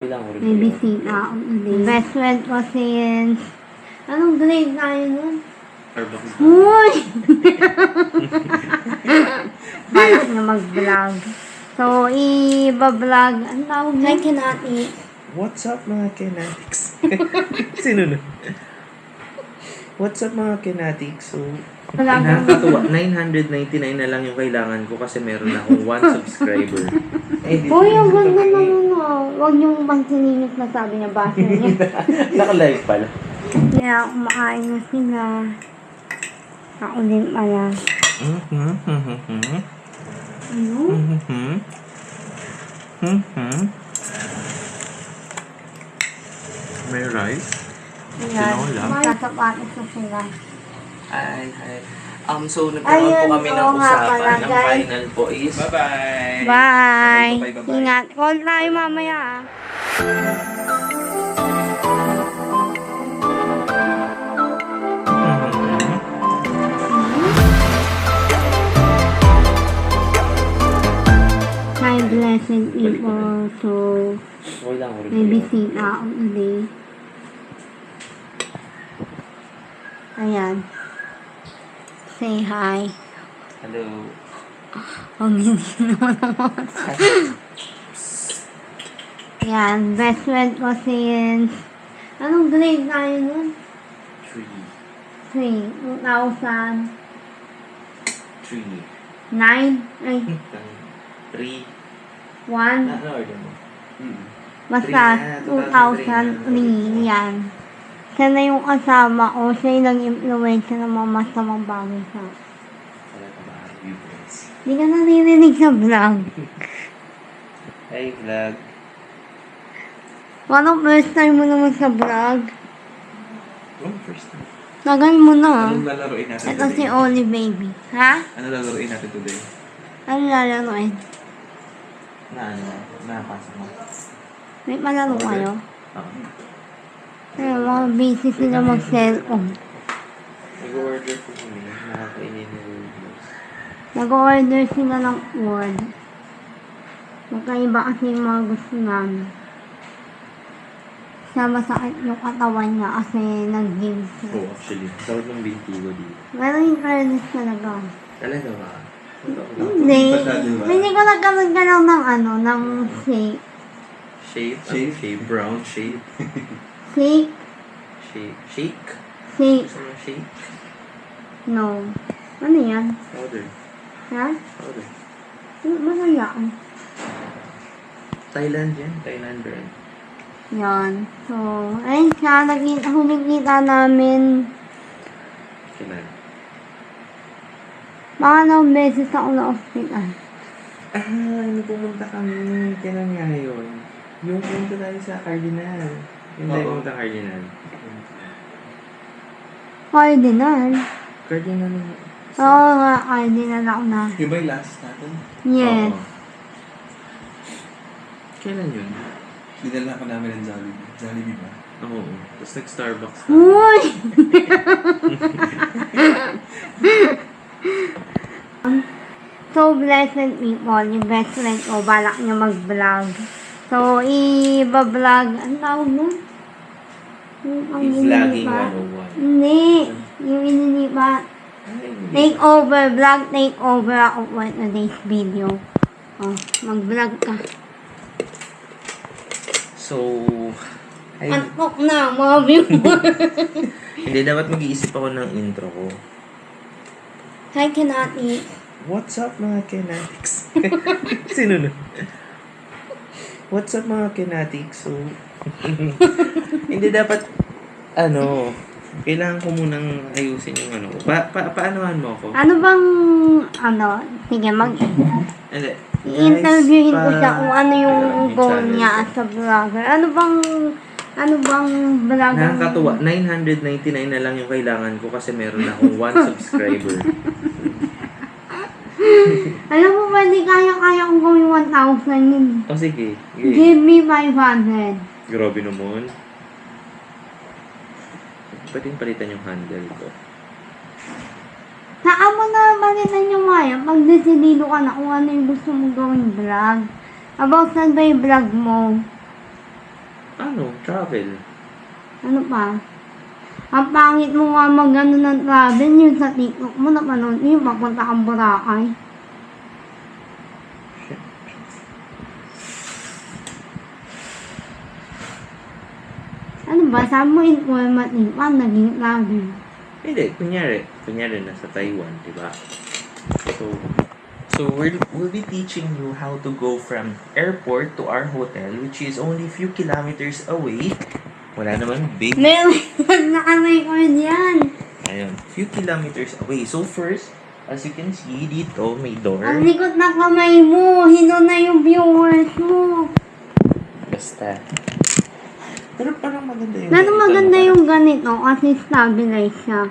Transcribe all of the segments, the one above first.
BBC na ako ulit. Best friend ko since... Anong grade tayo nun? Uy! Balak na mag-vlog. So, i-vlog. Ano tawag na? I cannot eat. What's up mga kinatics? Sino na? What's up mga kinatics? So, nakakatuwa. 999 na lang yung kailangan ko kasi meron akong 1 subscriber. Uy, ang ganda naman Huwag niyong pansinin na sabi niya basa niya. Naka-live pala. Kaya kumakain na sila. Ako din pala. Ano? May rice? Ayan. Tinola? Sasapatos na sila. Ay. So nagkaroon po kami ng oo nga usapan. pala, Ang guys. final po is... Bye-bye! Bye! Bye-bye. Ingat. Call tayo mamaya My blessed people. So, maybe sing ako ulit. Ayan. Say hi. Hello. Ang hindi naman naman. Yan, best friend ko since... Anong grade tayo nun? 3. 2009? Ay, 3. 1? Ano-order mo? Basta, 2003 yan. Siya na yung kasama ko. Siya yung nag-influensya ng mga masamang bagay sa akin. Hindi ka naririnig sa vlog. Hey, vlog. Parang first time mo naman sa vlog. First time. Tagal mo na. Anong lalaroin natin Ito si today? Oli Baby. Ha? Ano lalaroin natin today? Ano lalaroin? Nakapasa mo. May malaro kayo? Oo. Ay, mga busy sila mag-cellphone. Nag-order po kami. Nakakainin ng reviews. Nag-order sila ng word. Magkaiba kasi yung mga gusto namin. Siya masakit yung katawan niya kasi nag-gym siya. Oh, actually. Sarap ng bintigo dito. Pero yung fairness talaga. Talaga ba? Hindi. Hindi ko nagkaroon ka lang ng ng shake. Shape? Shape? Shape? Brown shape? Shake? Shape? Shake? Shake. Gusto mo shake? No. Ano yan? Powder. Ha? Powder. Masaya ka. Thailand yan. Thailand brand. Yan. So, ayun siya. Huling kita namin. Kailan? Mga nang beses ako na hospital. Pumunta kami. Kailan nga yun? Yung punta tayo sa Cardinal. Yung tayo pumunta Cardinal. Cardinal. Cardinal. Oo nga, cardinal ako na. Yung ba yung last natin? Yes. Oo. Kailan yun? Dinala ka namin ng Jollibee. Jollibee ba? Oo. Tapos nag-Starbucks na. Uy! So, blessed people, yung best friend ko, balak niya mag-vlog. So, i-vlog, ano tawag mo? Vlogging 101. Hindi. Yung ininipa. Takeover, vlog takeover ako for today's video. Oh, mag-vlog ka. So, Antok na, mga viewer. hindi, dapat mag-iisip ako ng intro ko. I cannot eat. What's up mga kinatics? Sino na? What's up mga kinatics? So, hindi dapat, kailangan ko munang ayusin yung paanohan mo ako? Ano bang, sige, Hindi. i-interviewin ko siya kung ano yung Yung goal channel niya ko. as a vlogger. Ano bang vlogger? Nakakatuwa. 999 na lang yung kailangan ko kasi meron akong 1 subscriber. Alam mo ba, hindi kaya kong gawin 1,000 yun. O sige. Give me 500. Grabe naman. Pwedeng palitan yung handle ko. Saan mo na balitan yung maya pag desidido ka na kung ano yung gusto mong gawin vlog? About saan ba yung vlog mo? Travel. Ano pa? Ang pangit mo nga mag-ano ng travel, yun sa TikTok mo, napanood yun, papunta kang Boracay. Ano ba? Sabi mo informative pa, naging travel. Hindi, kunyari nasa Taiwan, di ba? So we'll be teaching you how to go from airport to our hotel, which is only few kilometers away. Wala naman, big. Meron naka-record yan. Ayun, few kilometers away. So first, as you can see, dito may door. Ang likot na kamay mo, hino na yung viewers mo. Basta. Pero parang maganda yung Pero ganito, maganda ano, yung ganito kasi stabilize siya.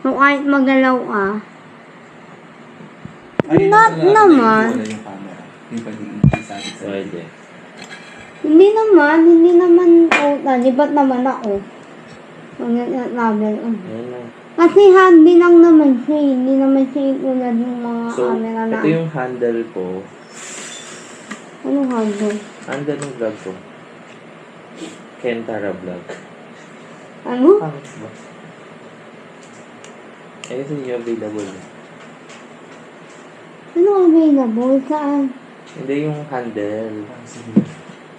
So kahit magalaw Ayun Not na naman. Wala yung camera. Yung pag-iintay sa akin sa Pwede. Hindi naman total. Iba't naman ako. Ang travel. Ayun na. Kasi handy lang naman siya. Hindi naman siya yung tulad ng mga So, camera na. ito yung handle ko. Anong handle? Handle ng vlog ko. Kentara vlog. Ano? Pangit ba? Ito yung available. Ano available? Saan? Hindi yung handle.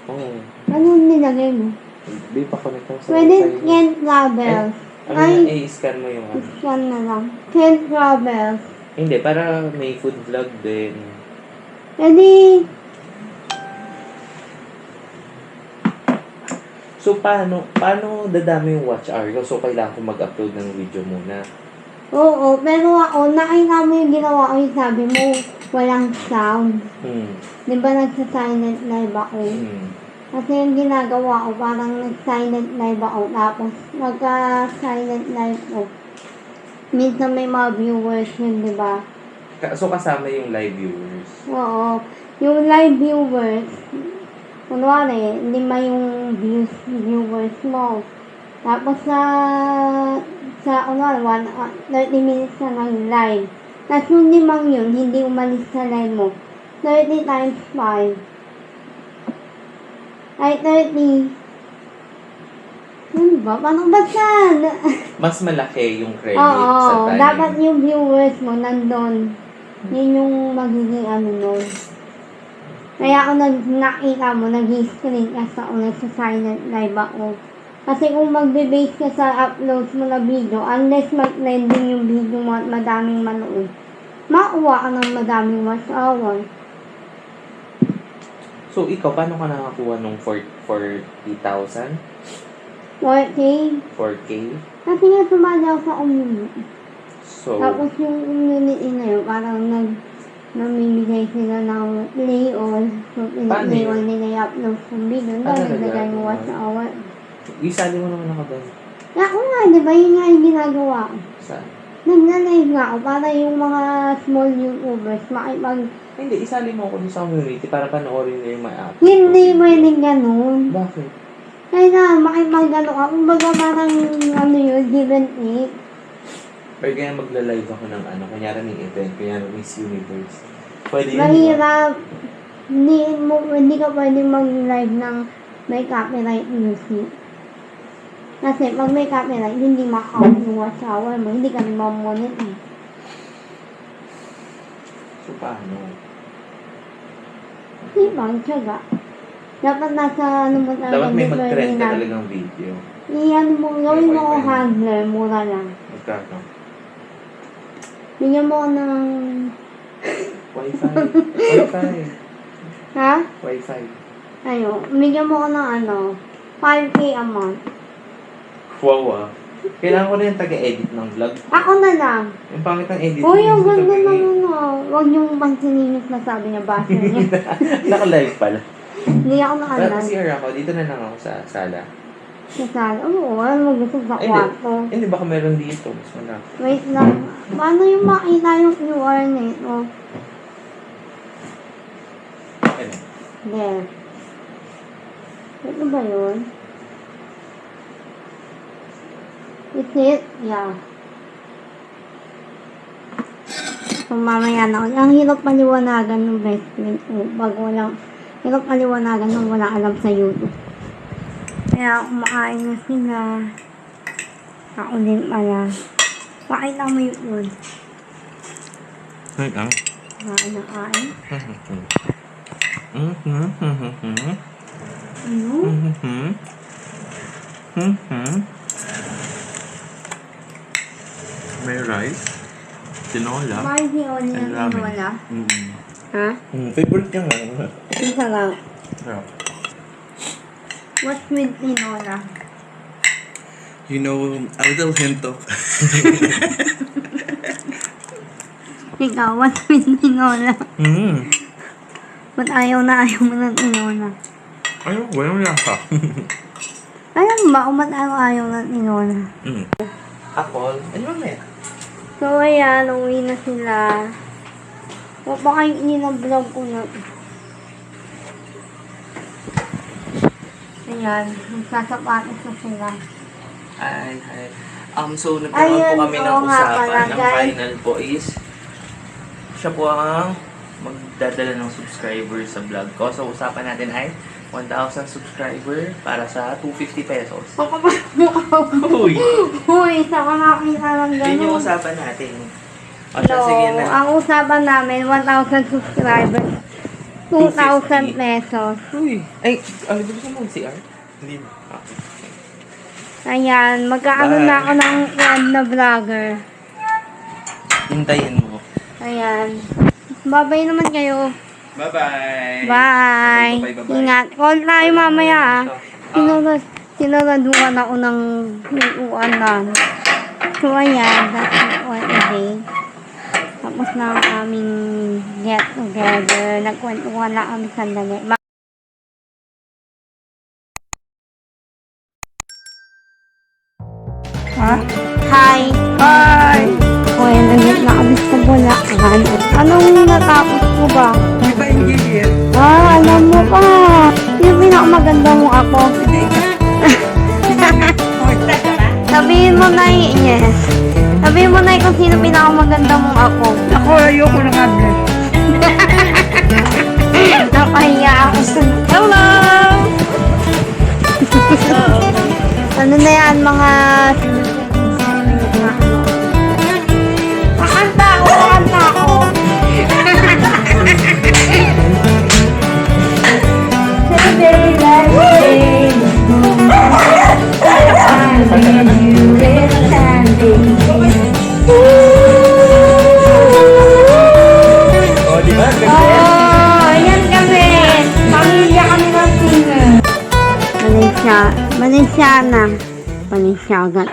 Oo. Ano nilagay mo? Hindi pa connect ang sa Pwede wifi mo. can't travel. Ano Ay, na, i-scan mo yung ano. scan na lang. Can't travel. Hindi, para may food vlog din. Pwede. So, paano dadami yung watch hour ko? So, kailangan ko mag-upload ng video muna. Oo, pero ako, nakita mo yung ginawa ko yung sabi mo, walang sound. Di ba nagsa-silent live ako? Kasi yung ginagawa ko, parang nag-silent live ako, tapos nagka-silent live ko. Minsan may mga viewers yun, di ba? So, kasama yung live viewers. Oo. Yung live viewers, kunwari, 5 yung viewers mo. Tapos kunwari, 30 minutes na ng live. Tapos yung 5 yun, hindi umalis sa live mo. 30 times 5. Ay, 30. Ano ba? Paano ba siya? Mas malaki yung credit Oo, sa time. dapat yung viewers mo nandun. Yun yung magiging ano nun. Kaya ako nakita mo, nag-screen ka sa silent live ako. Kasi kung magbe-base ka sa upload mo na video, unless mag-trending yung video mo at madaming manood, makuha ka ng madaming watch hour. So, ikaw, paano ka nakakuha nung 40,000? 4K? 4K? Kasi nga sumali ako sa community. So, Tapos yung community na yun, parang namimigay sila ng play-all. So, Paano play-all yun? nila i-upload yung video. Ah, Dahil talaga? nagagay mo watch hour. isali mo naman ako doon. Ako nga, di ba yun nga yung ginagawa ko? Saan? Nagna-live nga ako para yung mga small YouTubers Hindi, isali mo ako dun sa community para panoorin nila yung mga app. Hindi pwedeng ganun. Bakit? Kaya makipag-ano ka. Kumbaga parang yun, give and take. Pero kaya magla-live ako ng ano, kunyari may event, kunyari Miss Universe. Pwede yun. Mahirap. Hindi ka pwedeng mag-live ng may copyright music. Kasi pag may copyright, hindi ma-count yung watch hour mo. Hindi ka rin ma-monetize. So, paano? Hindi ba? Tiyaga. Dapat nasa ano mo talaga. Dapat may deserve mag-trend ka na. talagang video. Iyan mo, gawin mo ko Wi-Fi. handler, mura lang. Magkano? Bigyan mo ko ng... Wi-Fi. Wi-Fi. Ha? Wi-Fi. Ayun. Bigyan mo ko ng 5K a month. Wow ah. Kailangan ko na yung taga-edit ng vlog. Ako na lang. Yung pangit ng edit. Uy, ang minsan ganda taga-edit. naman Huwag niyong pansinin yung nasabi niya, basa niya. Naka-live pala. Hindi ako Pero nakalan. CR ako, dito na lang ako sa sala. Sa sala. Oo, alam mo gusto sa Ay, kwarto. Hindi, baka meron dito. Mas malaki. Wait lang. Paano yung makita yung QR nito? Ano? There. Ito ba yun? Is it? Yeah. So, mamaya na. Ang hirap paliwanagan ng best friend ko. Hirap paliwanagan ng wala alam sa YouTube. Kaya kumakain na sila. Ako din pala. Pakita mo yun. Ay, ang. Kain na kain. Ano? May rice, tinola, Bakit di ako niya and ramen. wala? Ha? Favorite niya nga. Isa lang. Sarap. What's with tinola? You know, a little hint of... Ikaw, what's with tinola? Ba't ayaw mo ng tinola? Ayun, walang lasa. Alam mo ba kung ba't ayaw ng tinola? Apple. Ano ba may? So, ayan, uwi na sila. Huwag ba kayong vlog ko na. Ayan, magsasapatos na sila. Hi. So, nagkaroon po Ayun, kami ng oo nga usapan. pala, Ang guys. final po is, siya po ang magdadala ng subscribers sa vlog ko. So, usapan natin ay 1,000 subscriber para sa 250 pesos. Ang kapal mo ako. Uy! Uy, sa makakita lang Yun yung gano'n. usapan natin. O siya, sige na. Ang usapan namin, 1,000 subscribers. 2,000 pesos. Uy! Ay, gusto mo CR? Hindi na. Ayan, magkaano Bye. na ako ng web na vlogger. Hintayin mo. Ayan. Babay naman kayo. Bye-bye! Bye. Bye-bye. Ingat. Call tayo mamaya ah. Sinuraduhan ako ng uwan na. So ayan, that's it for today. Tapos na ang aming get together. Nagkwentuhan lang kami sandali. Ha? Hi! Hi! Uy, nandito na kami sa Bulacan. Anong natapos mo ba? Di ba ingredient? Alam mo pa. Yung pinakamaganda mo ako. Sabihin mo na yes. Sabihin mo na kung sino pinakamaganda mong ako. Ako, ayoko ng address. Nakahiya ako sa... Hello! Ano na yan, mga... Kakanta ako! Say, let's say, I'm with you, it's standing. O, di ba? Oh, ayan kami. Pamilya kami ng singer. Valenciana. Valenciaga.